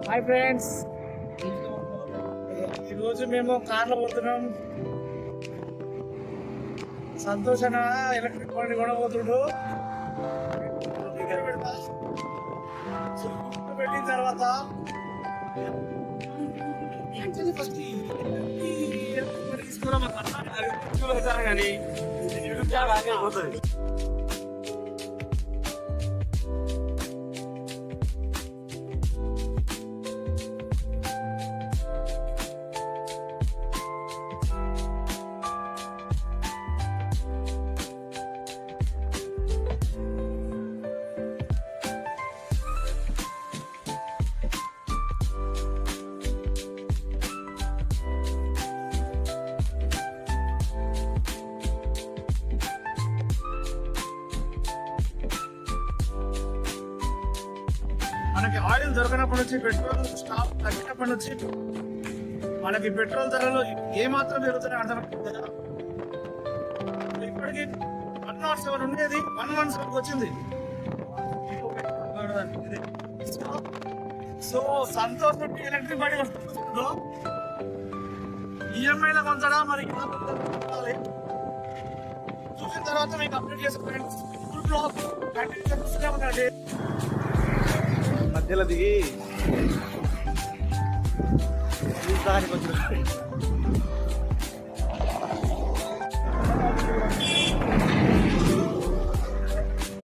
Hi friends, ఈరోజు మేము కార్లో పోతున్నాం. సంతోషన ఎలక్ట్రిక్ బండి కొనబోతుండు. పెట్టిన తర్వాత ఫస్ట్ తీసుకోవడం కానీ పోతుంది. మనకి ఆయిల్ దొరకనప్పటి నుంచి, పెట్రోల్ స్టాప్ తగ్గినప్పటి నుంచి మనకి పెట్రోల్ ధరలు ఏమాత్రం పెరుగుతున్నాయి అర్థమవుతుంది కదా. ఇప్పటికి 107 ఉండేది 117 వచ్చింది. సో సంతోష్ ఎలక్ట్రిక్ బండి వస్తుందో ఈఎంఐలో కొంచడా మరి చూసిన తర్వాత మీకు అప్డేట్ చేసుకోండి. ఫుల్ బ్లాక్ ఉండండి. మధ్యలో దిగి దానికి వచ్చి